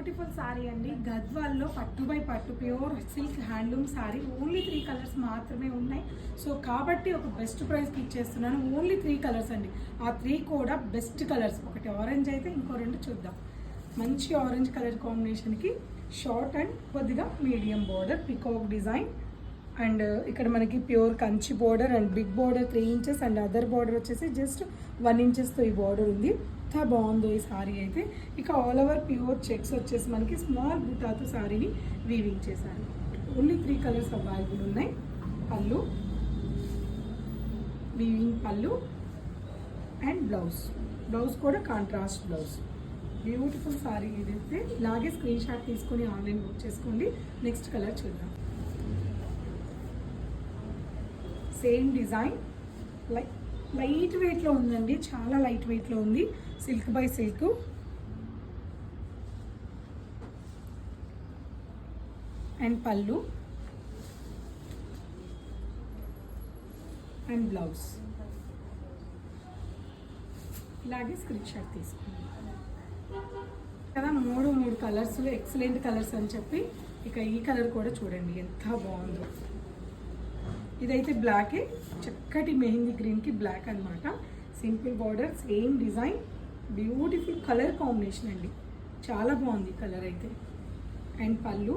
Beautiful sorry అండి. గద్వాల్లో పట్టు by పట్టు pure silk handloom sorry. Only 3 colours మాత్రమే ఉన్నాయి. సో కాబట్టి ఒక బెస్ట్ ప్రైస్కి ఇచ్చేస్తున్నాను. ఓన్లీ 3 కలర్స్ అండి. ఆ 3 కూడా బెస్ట్ కలర్స్. ఒకటి ఆరెంజ్ అయితే ఇంకో 2 చూద్దాం. మంచి ఆరెంజ్ కలర్ కాంబినేషన్కి షార్ట్ అండ్ కొద్దిగా medium border peacock design. And ఇక్కడ మనకి pure Kanchi border and big border 3 inches and other border వచ్చేసి జస్ట్ 1 ఇంచెస్తో ఈ బోర్డర్ ఉంది. ఎంత బాగుందో ఈ సారీ అయితే. ఇక ఆల్ ఓవర్ ప్యూర్ చెక్స్ వచ్చేసి మనకి స్మాల్ బుటాతో సారీని వీవింగ్ చేశారు. ఓన్లీ 3 కలర్స్ అవైలబుల్ ఉన్నాయి. పళ్ళు, వీవింగ్ పళ్ళు అండ్ బ్లౌజ్ కూడా కాంట్రాస్ట్ బ్లౌజ్. బ్యూటిఫుల్ సారీ ఇదైతే. ఇలాగే స్క్రీన్ షాట్ తీసుకొని ఆన్లైన్ బుక్ చేసుకోండి. నెక్స్ట్ కలర్ చూద్దాం. సేమ్ డిజైన్ లైట్ వెయిట్లో ఉందండి. చాలా లైట్ వెయిట్లో ఉంది. Silk by silk. అండ్ పళ్ళు అండ్ బ్లౌజ్. ఇలాగే స్క్రీన్ షాట్ తీసుకోండి కదా. 3 కలర్స్ ఎక్సలెంట్ కలర్స్ అని చెప్పి ఇక ఈ కలర్ కూడా చూడండి ఎంత బాగుందో. ఇదైతే బ్లాకే, చక్కటి మెహందీ గ్రీన్కి బ్లాక్ అనమాట. Simple border, same design, beautiful colour combination అండి. చాలా బాగుంది కలర్ అయితే. అండ్ పళ్ళు,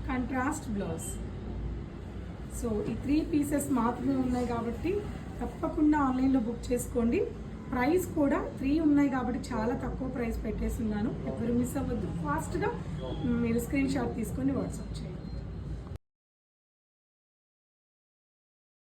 కాంట్రాస్ట్ బ్లౌజ్. సో ఈ 3 పీసెస్ మాత్రమే ఉన్నాయి కాబట్టి తప్పకుండా ఆన్లైన్లో బుక్ చేసుకోండి. ప్రైస్ కూడా 3 ఉన్నాయి కాబట్టి చాలా తక్కువ ప్రైస్ పెట్టేస్తున్నాను. ఎవరు మిస్ అవ్వద్దు. ఫాస్ట్గా మీరు స్క్రీన్ షాట్ తీసుకొని వాట్సాప్ చేయండి.